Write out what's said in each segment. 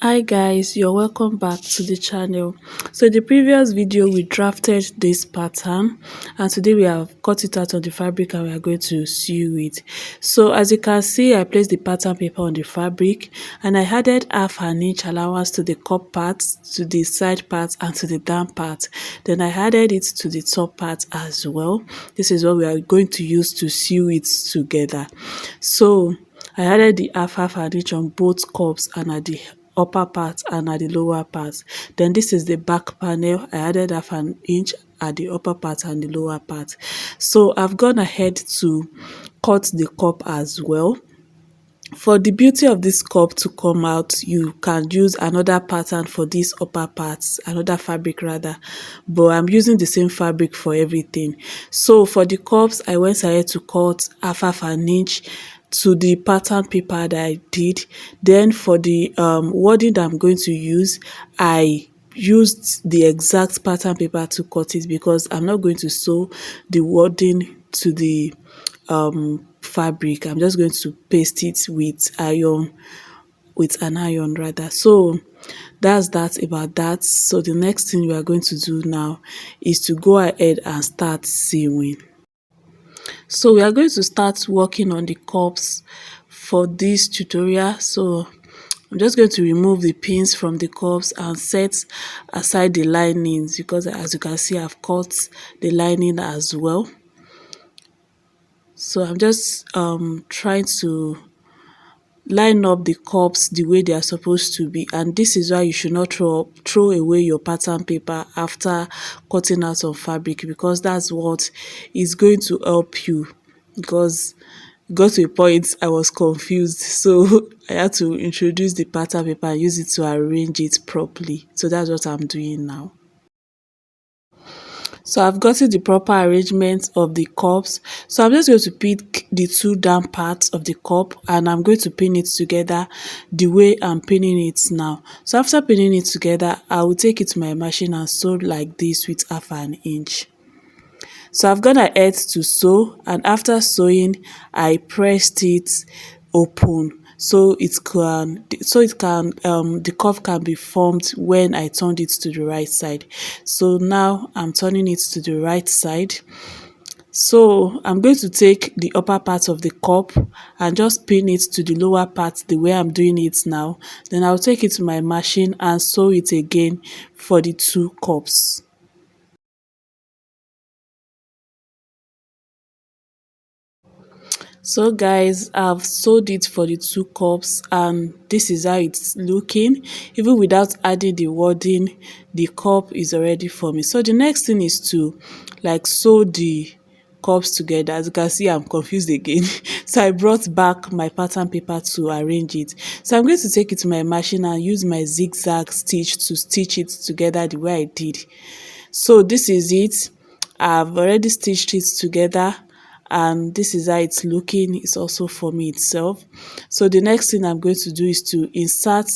Hi guys, you're welcome back to the channel. So in the previous video we drafted this pattern and today we have cut it out on the fabric and we are going to sew it. So as you can see, I placed the pattern paper on the fabric and I added half an inch allowance to the cup part, to the side part and to the down part. Then I added it to the top part as well. This is what we are going to use to sew it together. So I added the half an inch on both cups and at the upper part and at the lower part. Then this is the back panel. I added half an inch at the upper part and the lower part. So I've gone ahead to cut the cup as well. For the beauty of this cup to come out, you can use another pattern for these upper parts, another fabric rather, but I'm using the same fabric for everything. So for the cups, I went ahead to cut half an inch to the pattern paper that I did. Then for the wording that I'm going to use, I used the exact pattern paper to cut it because I'm not going to sew the wording to the fabric. I'm just going to paste it with an iron rather. So that's that about that. So the next thing we are going to do now is to go ahead and start sewing. So we are going to start working on the cups for this tutorial. So I'm just going to remove the pins from the cups and set aside the linings because as you can see I've cut the lining as well. So I'm just trying to line up the cups the way they are supposed to be, and this is why you should not throw away your pattern paper after cutting out some fabric, because that's what is going to help you. Because it got to a point I was confused, so I had to introduce the pattern paper and use it to arrange it properly. So that's what I'm doing now. So I've gotten the proper arrangement of the cups. So I'm just going to pick the two down parts of the cup and I'm going to pin it together the way I'm pinning it now. So after pinning it together, I will take it to my machine and sew like this with half an inch. So I've gone ahead to sew, and after sewing, I pressed it open so it can the curve can be formed when I turned it to the right side. So now I'm turning it to the right side. So I'm going to take the upper part of the cup and just pin it to the lower part the way I'm doing it now. Then I'll take it to my machine and sew it again for the two cups. So guys, I've sewed it for the two cups and this is how it's looking. Even without adding the wording, the cup is already forming. So the next thing is to like sew the cups together. As you can see, I'm confused again. So I brought back my pattern paper to arrange it. So I'm going to take it to my machine and use my zigzag stitch to stitch it together the way I did. So this is it. I've already stitched it together and this is how it's looking. It's also forming itself. So the next thing I'm going to do is to insert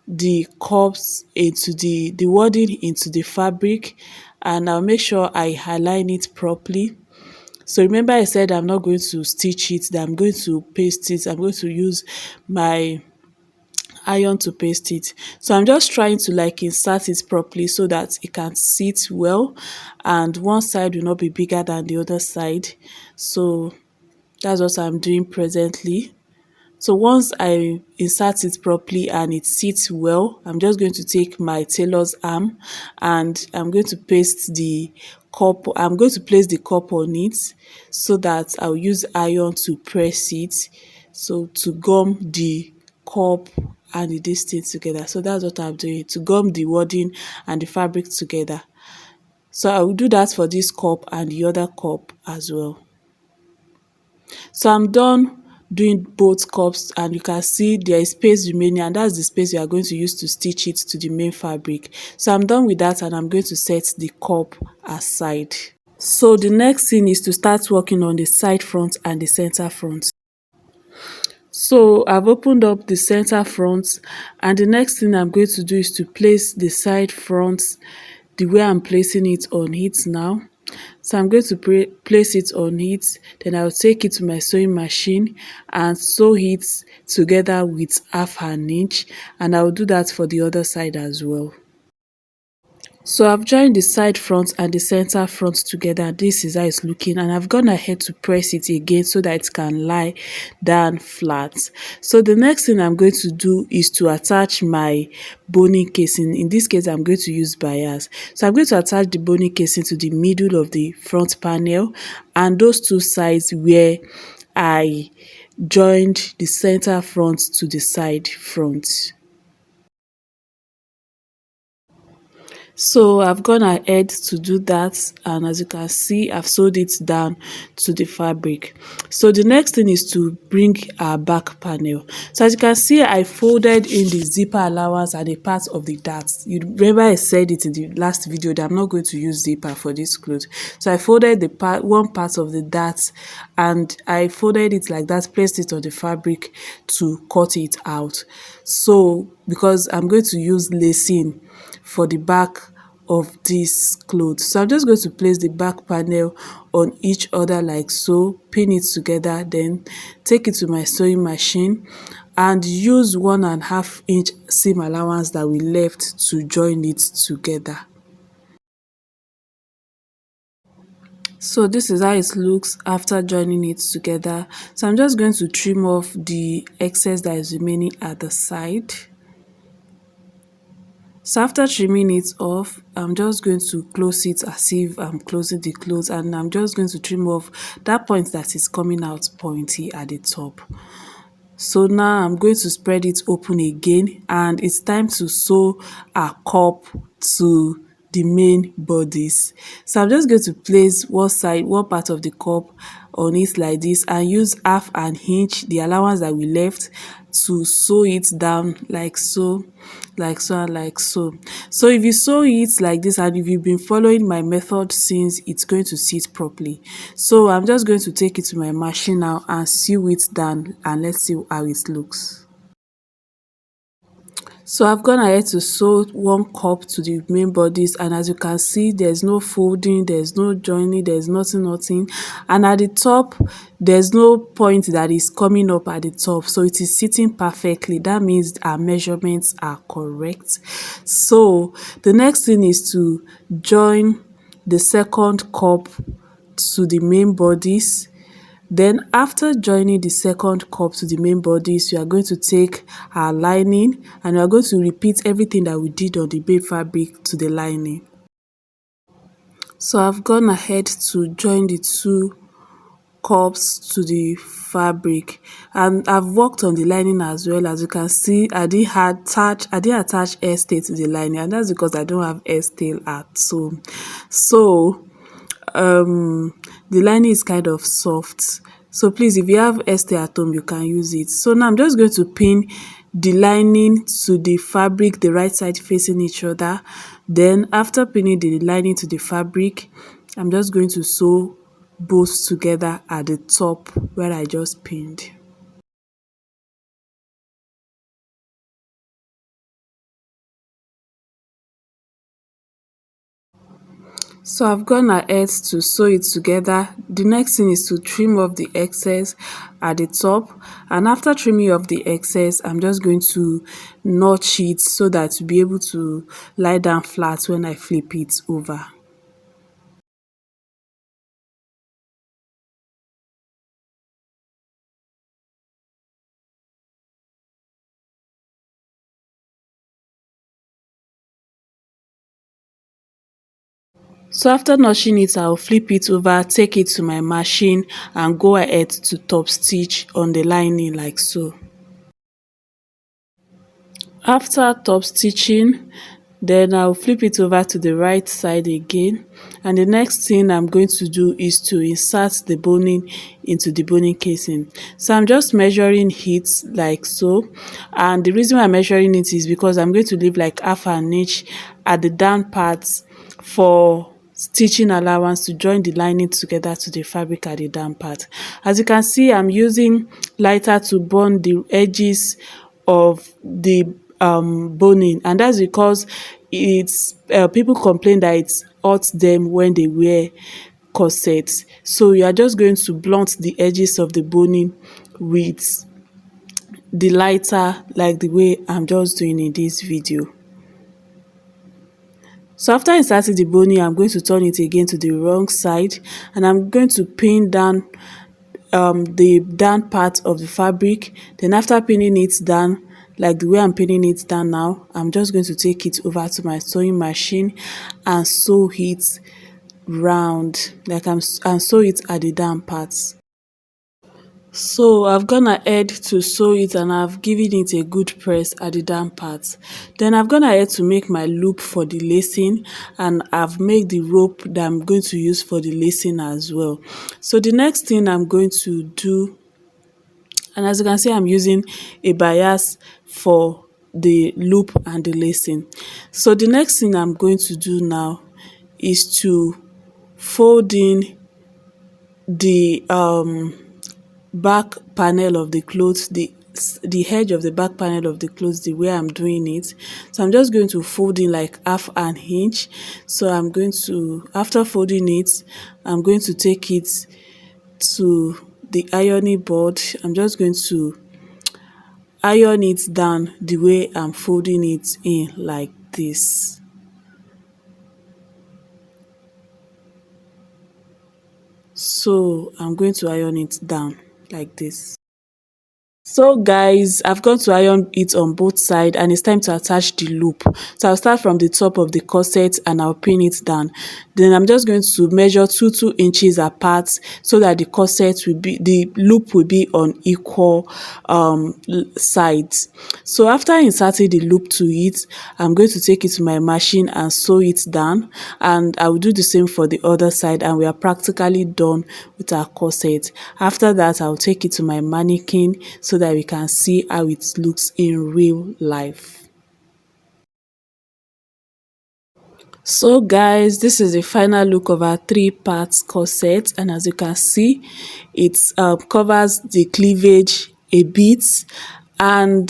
the cups into the wording into the fabric, and I'll make sure I align it properly. So remember I said I'm not going to stitch it, that I'm going to paste it. I'm going to use my iron to paste it. So I'm just trying to like insert it properly so that it can sit well and one side will not be bigger than the other side. So that's what I'm doing presently. So once I insert it properly and it sits well, I'm just going to take my tailor's arm and I'm going to paste the cup. I'm going to place the cup on it so that I'll use iron to press it. So to gum the cup and the distance together. So that's what I'm doing, to gum the wording and the fabric together. So I will do that for this cup and the other cup as well. So I'm done doing both cups and you can see there is space remaining, and that's the space we are going to use to stitch it to the main fabric. So I'm done with that and I'm going to set the cup aside. So the next thing is to start working on the side front and the center front. So I've opened up the center front and the next thing I'm going to do is to place the side front the way I'm placing it on it now. So I'm going to place it on it, then I'll take it to my sewing machine and sew it together with half an inch, and I'll do that for the other side as well. So I've joined the side front and the center front together. This is how it's looking, and I've gone ahead to press it again so that it can lie down flat. So the next thing I'm going to do is to attach my boning casing. In this case, I'm going to use bias. So I'm going to attach the boning casing to the middle of the front panel and those two sides where I joined the center front to the side front. So I've gone ahead to do that, and as you can see, I've sewed it down to the fabric. So the next thing is to bring our back panel. So as you can see, I folded in the zipper allowance and a part of the darts. You remember I said it in the last video that I'm not going to use zipper for this clothes. So I folded the one part of the darts, and I folded it like that, placed it on the fabric to cut it out. So because I'm going to use lacing for the back of this clothes, so I'm just going to place the back panel on each other like so, pin it together, then take it to my sewing machine and use 1.5 inch seam allowance that we left to join it together. So this is how it looks after joining it together. So I'm just going to trim off the excess that is remaining at the side. So after trimming it off, I'm just going to close it as if I'm closing the clothes, and I'm just going to trim off that point that is coming out pointy at the top. So now I'm going to spread it open again, and it's time to sew a cup to the main bodice. So I'm just going to place one part of the cup on it like this and use 1/2 inch, the allowance that we left, to sew it down like so, like so, and like so. So if you sew it like this, and if you've been following my method since, it's going to sit properly. So I'm just going to take it to my machine now and sew it down, and let's see how it looks. So I've gone ahead to sew one cup to the main bodice, and as you can see, there's no folding, there's no joining, there's nothing, and at the top there's no point that is coming up at the top, so it is sitting perfectly. That means our measurements are correct. So the next thing is to join the second cup to the main bodice. Then after joining the second cup to the main bodice, we are going to take our lining and we are going to repeat everything that we did on the main fabric to the lining. So I've gone ahead to join the two cups to the fabric, and I've worked on the lining as well. As you can see, I didn't attach hair stay to the lining, and that's because I don't have hair stay at home. So the lining is kind of soft, so please, if you have hairstay at home, you can use it. So now I'm just going to pin the lining to the fabric, the right side facing each other. Then after pinning the lining to the fabric, I'm just going to sew both together at the top where I just pinned. So I've gone ahead to sew it together. The next thing is to trim off the excess at the top, and after trimming off the excess, I'm just going to notch it so that to be able to lie down flat when I flip it over. So after notching it, I'll flip it over, take it to my machine and go ahead to top stitch on the lining like so. After top stitching, then I'll flip it over to the right side again, and the next thing I'm going to do is to insert the boning into the boning casing. So I'm just measuring it like so, and the reason why I'm measuring it is because I'm going to leave like 1/2 inch at the down parts for stitching allowance to join the lining together to the fabric at the down part. As you can see, I'm using lighter to burn the edges of the boning, and that's because it's people complain that it hurts them when they wear corset. So you are just going to blunt the edges of the boning with the lighter, like the way I'm just doing in this video. So after inserting the boning, I'm going to turn it again to the wrong side, and I'm going to pin down the down part of the fabric. Then after pinning it down, like the way I'm pinning it down now, I'm just going to take it over to my sewing machine and sew it round, like and sew it at the down parts. So I've gone ahead to sew it, and I've given it a good press at the down part. Then I've gone ahead to make my loop for the lacing, and I've made the rope that I'm going to use for the lacing as well. So the next thing I'm going to do, and as you can see, I'm using a bias for the loop and the lacing. So the next thing I'm going to do now is to fold in the back panel of the clothes, the edge of the back panel of the clothes, the way I'm doing it. So I'm just going to fold in like half an inch. So I'm going to, after folding it, I'm going to take it to the ironing board. I'm just going to iron it down the way I'm folding it in, like this. So I'm going to iron it down like this. So guys, I've gone to iron it on both sides, and it's time to attach the loop. So I'll start from the top of the corset and I'll pin it down. Then I'm just going to measure 2 inches apart, so that the corset will be, the loop will be on equal sides. So after inserting the loop to it, I'm going to take it to my machine and sew it down, and I will do the same for the other side, and we are practically done with our corset. After that, I'll take it to my mannequin so that we can see how it looks in real life. So guys, this is the final look of our 3 parts corset, and as you can see, it covers the cleavage a bit, and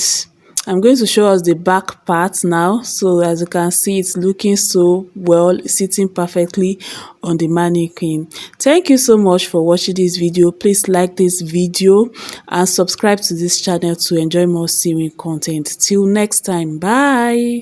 I'm going to show us the back part now. So as you can see, it's looking so well, sitting perfectly on the mannequin. Thank you so much for watching this video. Please like this video and subscribe to this channel to enjoy more sewing content. Till next time, bye.